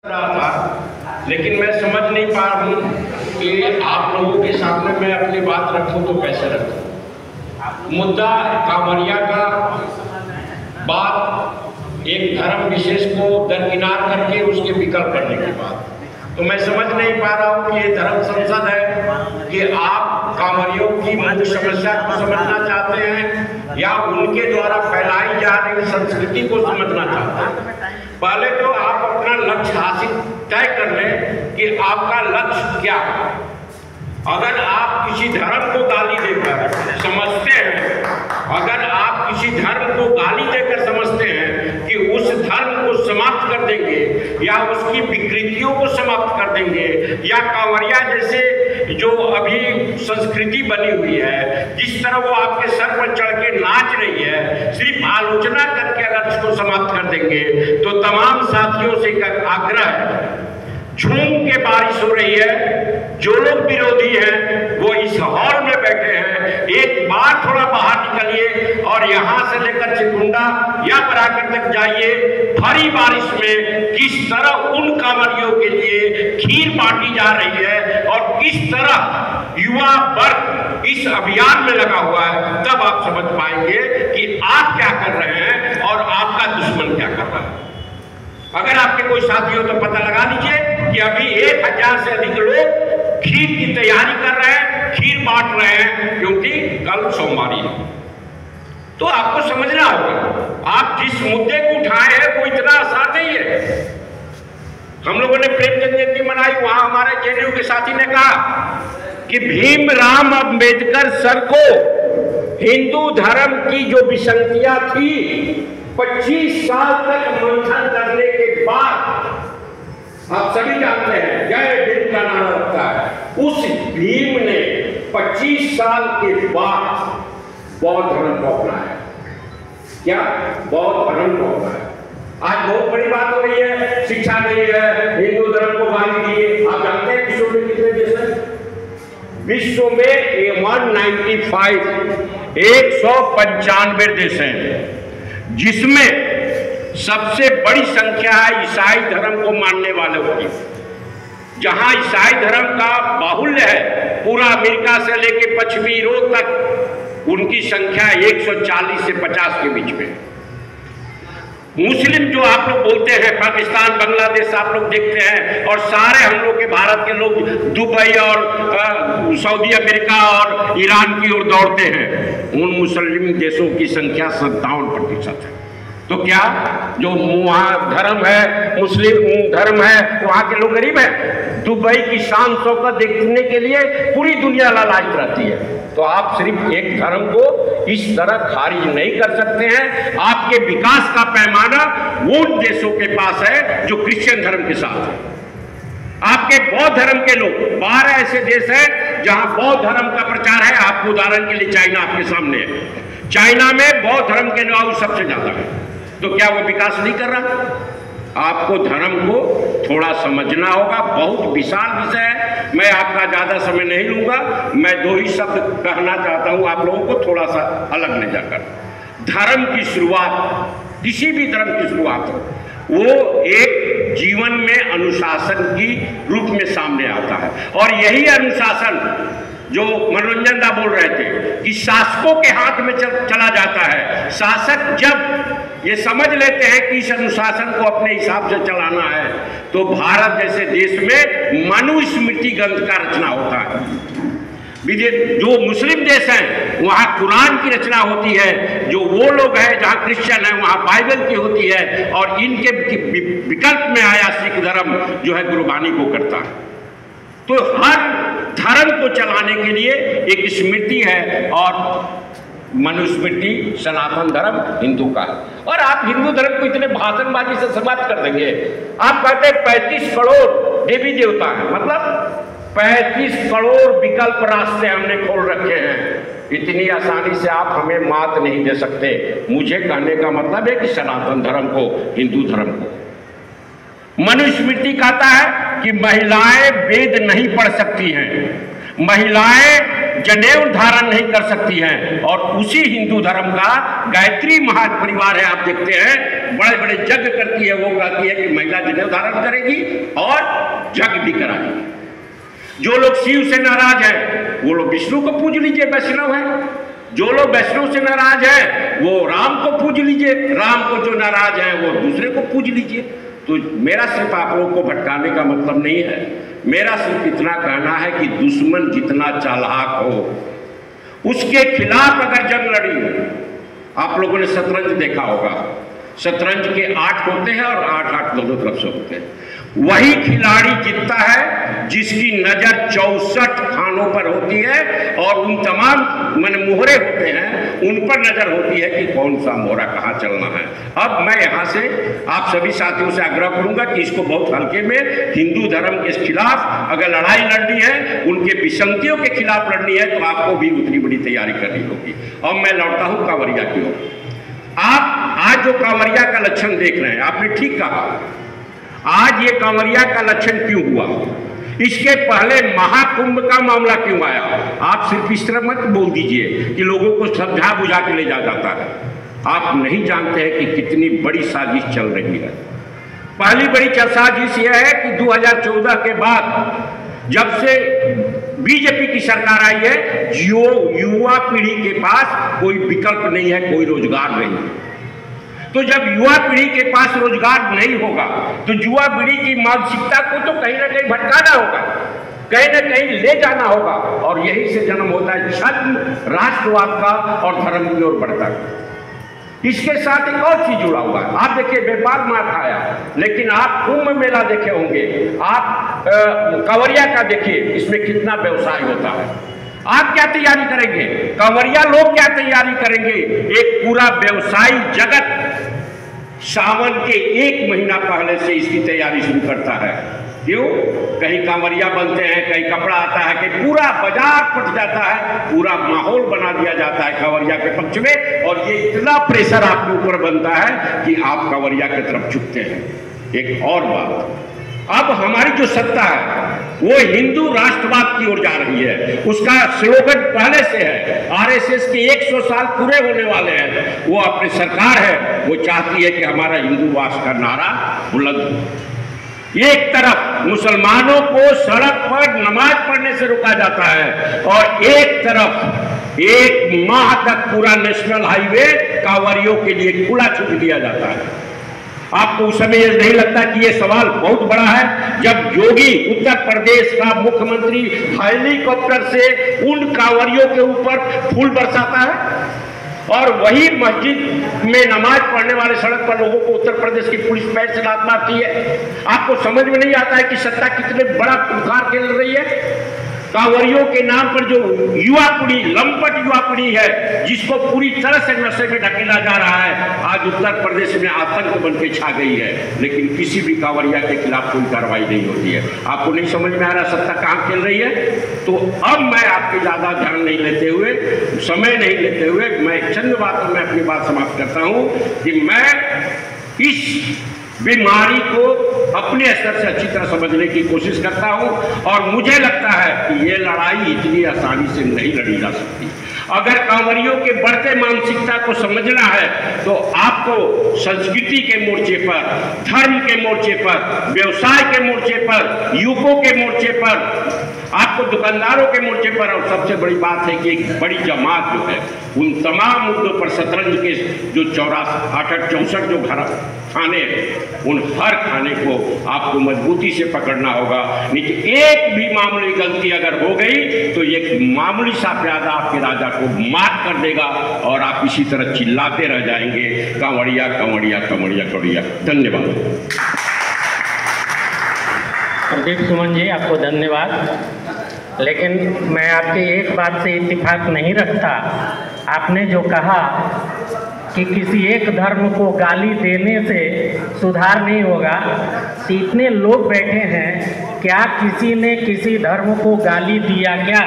रहा था, लेकिन मैं समझ नहीं पा रहा हूँ कि आप लोगों के सामने मैं अपनी बात रखूँ तो कैसे रखूँ। मुद्दा कांवरिया का बात एक धर्म विशेष को दरकिनार करके उसके विकल्प करने की बात, तो मैं समझ नहीं पा रहा हूँ कि ये धर्म संसद है कि आप कांवरियों की मूल समस्या को समझना चाहते हैं या उनके द्वारा फैलाई जा रही संस्कृति को समझना चाहते हैं। पहले तो आप अपना लक्ष्य हासिल तय कर लें कि आपका लक्ष्य क्या है। अगर आप किसी धर्म को गाली देकर समझते हैं, अगर आप किसी धर्म को गाली देकर समझते हैं कि उस धर्म को समाप्त कर देंगे या उसकी विकृतियों को समाप्त कर देंगे, या कांवरिया जैसे जो अभी संस्कृति बनी हुई है, जिस तरह वो आपके सर पर चढ़ के नाच रही है, सिर्फ आलोचना करके अगर उसको समाप्त कर देंगे, तो तमाम साथियों से एक आग्रह है, झूम के बारिश हो रही है, जो लोग विरोधी हैं वो इस हॉल में बैठे हैं, एक बार थोड़ा बाहर निकलिए और यहां से लेकर चिकुंडा या बराकर तक जाइए। भरी बारिश में किस तरह उन कांवरियों के लिए खीर बांटी जा रही है और किस तरह युवा वर्ग इस अभियान में लगा हुआ है, तब आप समझ पाएंगे कि आप क्या कर रहे हैं और आपका दुश्मन क्या कर रहा है। अगर आपके कोई साथी हो तो पता लगा लीजिए कि अभी 1000 से अधिक लोग खीर की तैयारी कर रहे हैं, खीर बांट रहे हैं, क्योंकि कल सोमवारी है। तो आपको समझना होगा, आप जिस मुद्दे को उठाए हैं वो इतना आसान नहीं है। हम लोगों ने प्रेमचंद जयंती मनाई, वहां हमारे जेडीयू के साथी ने कहा कि भीमराव अंबेडकर सर को हिंदू धर्म की जो विसंगतियां थी 25 साल तक मंथन करने के बाद, आप सभी जानते हैं जय भीम का नारा रखता है, उस भीम ने 25 साल के बाद बौद्ध धर्म को अपनाया। क्या बौद्ध धर्म को अपनाया? आज बहुत बड़ी बात हो रही है, शिक्षा नहीं है, हिंदू धर्म को गाली दिए। आप जानते हैं विश्व में कितने देश हैं? विश्व में 195 देश हैं, जिसमें सबसे बड़ी संख्या है ईसाई धर्म को मानने वालों की। जहां ईसाई धर्म का बाहुल्य है, पूरा अमेरिका से लेकर पश्चिमी यूरोप तक उनकी संख्या 140 से 50 के बीच में। मुस्लिम जो आप लोग बोलते हैं, पाकिस्तान, बांग्लादेश आप लोग देखते हैं, और सारे हम लोग के भारत के लोग दुबई और सऊदी अमेरिका और ईरान की ओर दौड़ते हैं। उन मुस्लिम देशों की संख्या 57% है। तो क्या जो वहाँ धर्म है, मुस्लिम धर्म है, वहाँ के लोग गरीब हैं? दुबई की शान शौकत देखने के लिए पूरी दुनिया लालायित रहती है। तो आप सिर्फ एक धर्म को इस तरह खारिज नहीं कर सकते हैं। आपके विकास का पैमाना वो देशों के पास है जो क्रिश्चियन धर्म के साथ है। आपके बौद्ध धर्म के लोग, 12 ऐसे देश हैं जहां बौद्ध धर्म का प्रचार है। आपको उदाहरण के लिए चाइना आपके सामने है, चाइना में बौद्ध धर्म के लोग सबसे ज्यादा है। तो क्या वो विकास नहीं कर रहा? आपको धर्म को थोड़ा समझना होगा। बहुत विशाल विषय है, मैं आपका ज्यादा समय नहीं लूंगा। मैं 2 ही शब्द कहना चाहता हूं आप लोगों को, थोड़ा सा अलग ले जाकर। धर्म की शुरुआत, किसी भी धर्म की शुरुआत वो एक जीवन में अनुशासन की रूप में सामने आता है। और यही अनुशासन जो मनोरंजन दा बोल रहे थे कि शासकों के हाथ में चला जाता है। शासक जब ये समझ लेते हैं कि इस अनुशासन को अपने हिसाब से चलाना है, तो भारत जैसे देश में मनुस्मृति ग्रंथ का रचना होता है। जो मुस्लिम देश हैं वहाँ कुरान की रचना होती है, जो वो लोग हैं जहाँ क्रिश्चियन है वहाँ बाइबल की होती है, और इनके विकल्प में आया सिख धर्म जो है गुरबानी को करता है। तो हर धर्म को चलाने के लिए एक स्मृति है, और मनुस्मृति सनातन धर्म हिंदू का है। और आप हिंदू धर्म को इतने भाषणबाजी से समाप्त कर देंगे। आप कहते हैं 35 करोड़ देवी देवता है, मतलब 35 करोड़ विकल्प रास्ते हमने खोल रखे हैं। इतनी आसानी से आप हमें मात नहीं दे सकते। मुझे कहने का मतलब है कि सनातन धर्म को, हिंदू धर्म को, मनुस्मृति कहता है कि महिलाएं वेद नहीं पढ़ सकती हैं, महिलाएं जनेऊ धारण नहीं कर सकती हैं। और उसी हिंदू धर्म का गायत्री महापरिवार है, आप देखते हैं बड़े बड़े यज्ञ करती है, वो कहती है कि महिला जनेऊ धारण करेगी और यज्ञ भी कराएगी। जो लोग शिव से नाराज हैं वो लोग विष्णु को पूज लीजिए, वैष्णव है। जो लोग वैष्णव से नाराज हैं वो राम को पूज लीजिए, राम को जो नाराज हैं वो दूसरे को पूज लीजिए। तो मेरा सिर्फ आप लोगों को भटकाने का मतलब नहीं है, मेरा सिर्फ इतना कहना है कि दुश्मन जितना चालाक हो उसके खिलाफ अगर जंग लड़ी। आप लोगों ने शतरंज देखा होगा, शतरंज के 8 होते हैं और 8-8 दोनों तरफ से होते हैं। वही खिलाड़ी जीतता है जिसकी नजर 64 खानों पर होती है और उन तमाम मोहरे होते हैं उन पर नजर होती है कि कौन सा मोहरा कहाँ चलना है। अब मैं यहाँ से आप सभी साथियों से आग्रह करूंगा कि इसको बहुत हल्के में, हिंदू धर्म के खिलाफ अगर लड़ाई लड़नी है, उनके विसंगतियों के खिलाफ लड़नी है, तो आपको भी उतनी बड़ी तैयारी करनी होगी। अब मैं लौटता हूँ कांवरिया की ओर। आप आज जो कांवरिया का लक्षण देख रहे हैं, आपने ठीक कहा, आज ये कांवरिया का लक्षण क्यों हुआ, इसके पहले महाकुंभ का मामला क्यों आया? आप सिर्फ इस तरह मत बोल दीजिए कि लोगों को समझा बुझा के ले जाता है। आप नहीं जानते हैं कि कितनी बड़ी साजिश चल रही है। पहली बड़ी साजिश यह है कि 2014 के बाद जब से बीजेपी की सरकार आई है, युवा पीढ़ी के पास कोई विकल्प नहीं है, कोई रोजगार नहीं है। तो जब युवा पीढ़ी के पास रोजगार नहीं होगा तो युवा पीढ़ी की मानसिकता को तो कहीं ना कहीं भटकाना होगा, कहीं ना कहीं ले जाना होगा, और यही से जन्म होता है छद्म राष्ट्रवाद का और धर्म की ओर बढ़ता है। इसके साथ एक और चीज जुड़ा हुआ है। आप देखिए, व्यापार मार खाया, लेकिन आप कुंभ मेला देखे होंगे, आप कांवरिया का देखिए, इसमें कितना व्यवसाय होता है। आप क्या तैयारी करेंगे, कांवरिया लोग क्या तैयारी करेंगे? एक पूरा व्यवसायी जगत सावन के 1 महीना पहले से इसकी तैयारी शुरू करता है। क्यों? कहीं कांवरिया बनते हैं, कहीं कपड़ा आता है, कहीं पूरा बाजार फट जाता है, पूरा माहौल बना दिया जाता है कांवरिया के पक्ष में, और ये इतना प्रेशर आपके ऊपर बनता है कि आप कांवरिया की तरफ झुकते हैं। एक और बात, अब हमारी जो सत्ता है वो हिंदू राष्ट्रवाद की ओर जा रही है। उसका स्लोगन पहले से है, आरएसएस के 100 साल पूरे होने वाले हैं, वो अपनी सरकार है, वो चाहती है कि हमारा हिंदूवास का नारा बुलंद हो। एक तरफ मुसलमानों को सड़क पर नमाज पढ़ने से रोका जाता है और एक तरफ 1 माह तक पूरा नेशनल हाईवे कांवरियों के लिए खुला छूट दिया जाता है। आपको उस समय ये नहीं लगता कि ये सवाल बहुत बड़ा है, जब योगी उत्तर प्रदेश का मुख्यमंत्री हेलीकॉप्टर से उन कांवरियों के ऊपर फूल बरसाता है और वही मस्जिद में नमाज पढ़ने वाले सड़क पर लोगों को उत्तर प्रदेश की पुलिस पैर से लात मारती है। आपको समझ में नहीं आता है कि सत्ता कितने बड़ा खुंखार खेल रही है। कांवरियों के नाम पर जो युवा पीढ़ी, लंपट युवा पीढ़ी है, जिसको पूरी तरह से नशे में ढकेला जा रहा है, आज उत्तर प्रदेश में आतंक बन के छा गई है, लेकिन किसी भी कांवरिया के खिलाफ कोई कार्रवाई नहीं होती है। आपको नहीं समझ में आ रहा सत्ता कहाँ खेल रही है? तो अब मैं आपके ज्यादा ध्यान नहीं लेते हुए, समय नहीं लेते हुए, मैं चंद बातों में अपनी बात समाप्त करता हूं कि मैं इस बीमारी को अपने स्तर से अच्छी तरह समझने की कोशिश करता हूं और मुझे लगता है कि ये लड़ाई इतनी आसानी से नहीं लड़ी जा सकती। अगर कांवरियों के बढ़ते मानसिकता को समझना है तो आपको संस्कृति के मोर्चे पर, धर्म के मोर्चे पर, व्यवसाय के मोर्चे पर, युवकों के मोर्चे पर, आपको दुकानदारों के मोर्चे पर, और सबसे बड़ी बात है कि एक बड़ी जमात जो है उन तमाम मुद्दों पर, शतरंज के जो 64 जो खाने हैं, उन हर खाने को आपको मजबूती से पकड़ना होगा। नहीं तो एक भी मामूली गलती अगर हो गई तो एक मामूली सा प्यादा आपके राजा को मात कर देगा और आप इसी तरह चिल्लाते रह जाएंगे, कांवरिया कांवरिया कांवरिया कांवरिया। धन्यवाद। प्रदीप सुमन जी, आपको धन्यवाद। लेकिन मैं आपकी एक बात से इत्तेफाक नहीं रखता। आपने जो कहा कि किसी एक धर्म को गाली देने से सुधार नहीं होगा, तो इतने लोग बैठे हैं, क्या किसी ने किसी धर्म को गाली दिया क्या?